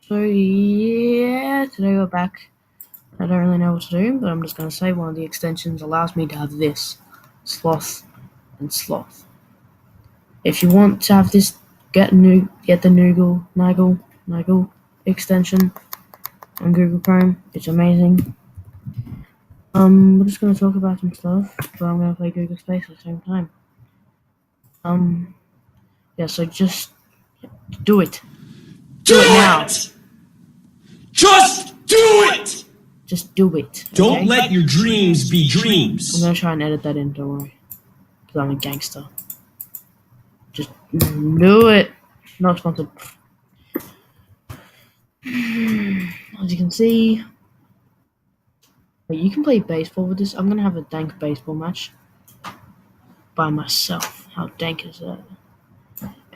So yeah, today we're back. I don't really know what to do, but I'm just gonna say one of the extensions allows me to have this, Sloth and Sloth. If you want to have this, get the Niggle extension on Google Chrome. It's amazing. We're just gonna talk about some stuff, but I'm gonna play Google Space at the same time. Yeah. So just do it. Do it now. Just do it! Just do it. Okay? Don't let your dreams be dreams. I'm gonna try and edit that in, don't worry. Because I'm a gangster. Just do it. Not sponsored. As you can see, you can play baseball with this. I'm gonna have a dank baseball match by myself. How dank is that?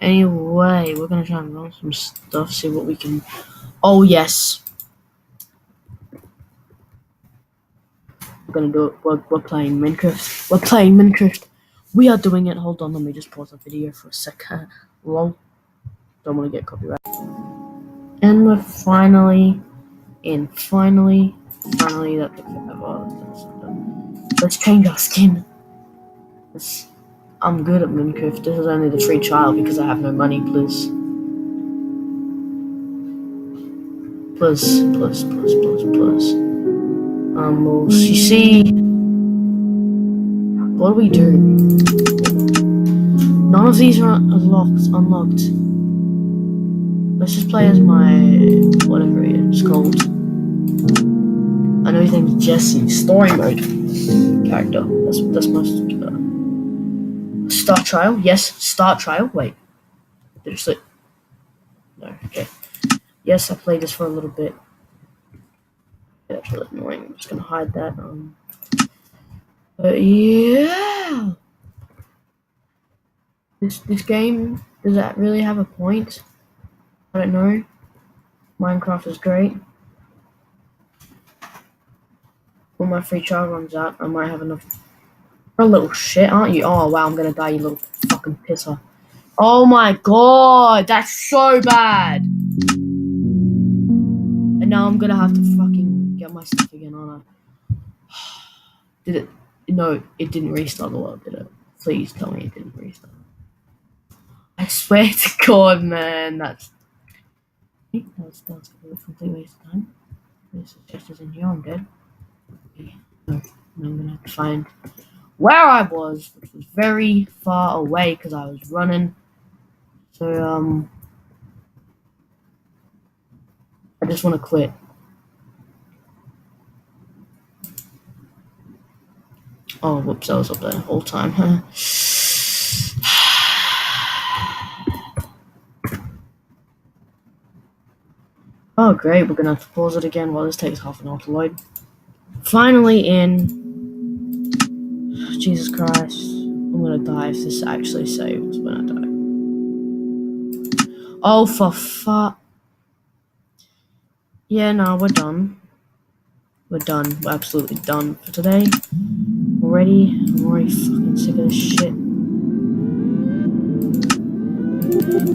Anyway, we're gonna try and run some stuff, see what we can. Oh yes, we're gonna do it. We're playing Minecraft. We're playing Minecraft. We are doing it. Hold on, let me just pause the video for a second. Lol. Don't want to get copyright. And we're finally in. Finally, that let's change our skin. I'm good at Minecraft. This is only the free trial because I have no money, please. Plus. Well, you see, what do we do? None of these are unlocked. Let's just play as my, whatever it's called. I know his name's Jesse. Story mode character. That's my start trial. Yes, start trial. Wait, did it slip? No. Okay. Yes, I played this for a little bit. Yeah, that's really annoying. I'm just gonna hide that. But yeah, this game, does that really have a point? I don't know. Minecraft is great. When my free trial runs out, I might have enough. You're a little shit, aren't you? Oh wow, I'm gonna die, you little fucking pisser. Oh my god, that's so bad. And now I'm gonna have to fucking get my stuff again, aren't I? Did it? No, it didn't restart the world, did it? Please tell me it didn't restart. I swear to God, man, that's a complete waste of time. This is in here, I'm dead. Okay. No, I'm gonna have to find where I was, which was very far away because I was running. So, I just want to quit. Oh, whoops, I was up there the whole time. Oh, great, we're gonna have to pause it again while this takes half an hour to load. Finally in. Jesus Christ. I'm gonna die if this actually saves when I die. Oh, for fuck. Yeah, no, we're done. We're done. We're absolutely done for today. Already? I'm already fucking sick of this shit.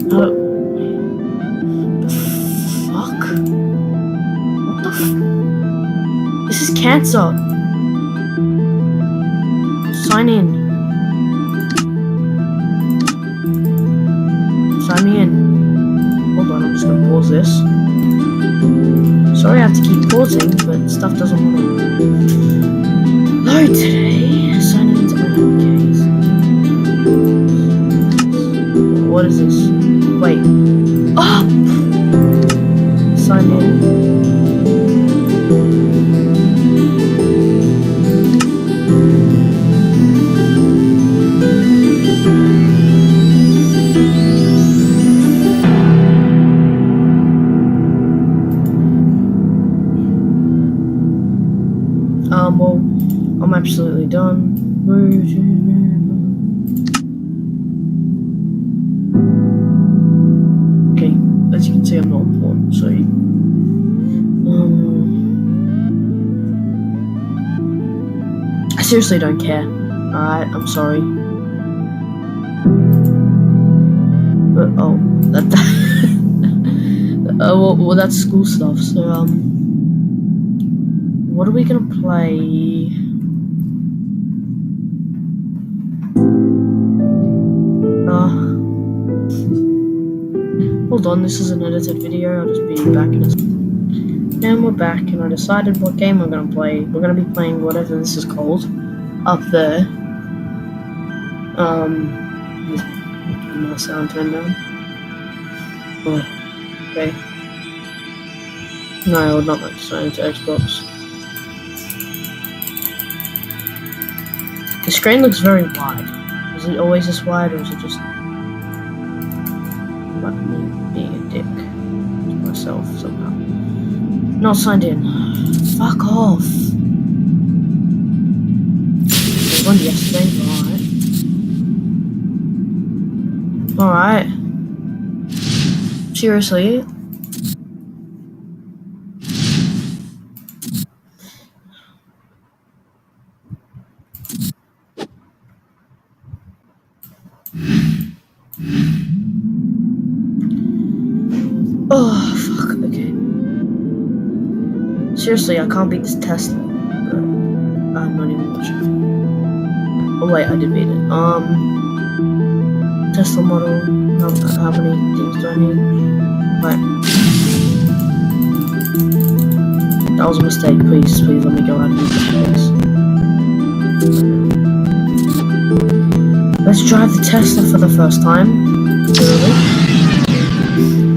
The fuck? What the This is cancer. Sign in. Sign me in. Hold on, I'm just gonna pause this. Sorry I have to keep pausing, but stuff doesn't want to load today. Sign into my case. What is this? Wait. Oh! Sign in. Well, I'm absolutely done. Okay, as you can see, I'm not important, so I seriously don't care. Alright, I'm sorry. But oh, Well, that's school stuff. So, what are we gonna play? Hold on, this is an edited video. I'll just be back in a. And we're back, and I decided what game we're gonna play. We're gonna be playing whatever this is called up there. My sound turned down. Oh, okay. No, I would not like to sign into Xbox. The screen looks very wide. Is it always this wide, or is it just like me being a dick to myself somehow? Not signed in. Fuck off. I won yesterday, right? Alright. Seriously? Oh, fuck, okay. Seriously, I can't beat this Tesla. But I'm not even watching. Oh wait, I did beat it. Tesla model. How many things do I need? Right. That was a mistake. Please let me go out of this. Let's drive the Tesla for the first time. Really?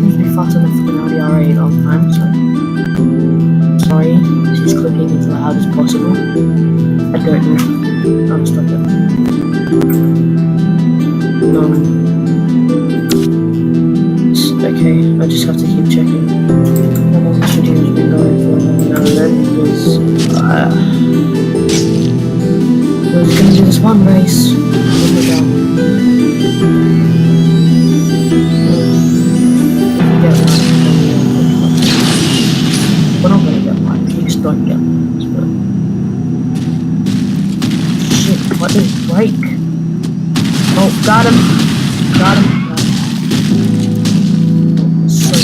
Seems to be fast enough for an Audi R8 all the time, so. Sorry, she's clicking as loud as possible. I don't know. I'll stop it. Okay, I just have to keep checking how long this video has been going for now and then, because we're gonna do this one race. We're not gonna get one, we just don't get ones, but shit, what is break? Oh, got him! So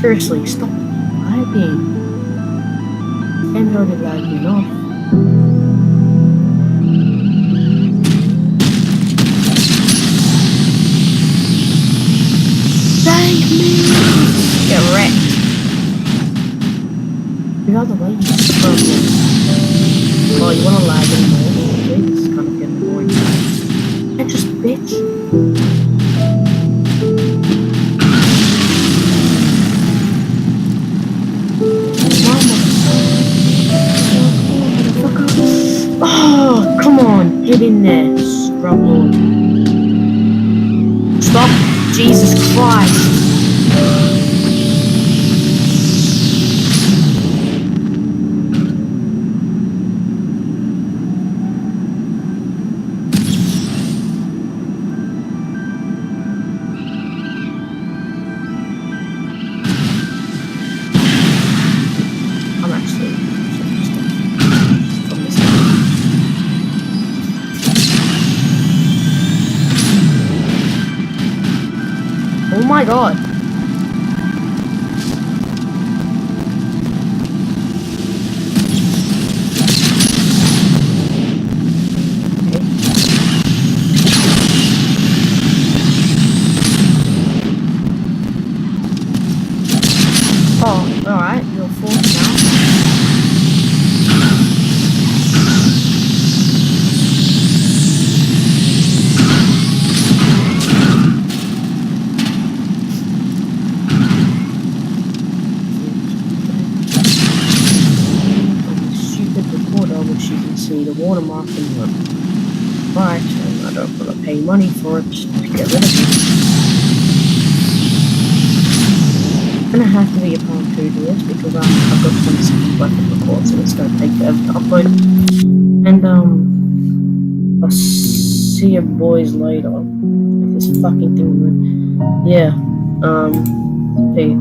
seriously, stop lagging. Game's already lagged enough. Thank me! Get wrecked. You're out of the way, you purple. Oh, you wanna lag anymore? Okay, this is kind of getting boring. And just bitch. Oh, come on, get in there, scrub. Stop! Jesus Christ! I'm actually from this. Oh my god! Oh, alright, you're fourth now. Stupid recorder, which you can see the watermark in the right, and I don't want to pay money for it to get rid of it. I'm gonna have to be a part 2 to this because I've got 20 seconds left of record, so it's gonna take forever to upload. And I'll see you boys later. If this fucking thing, yeah. Hey.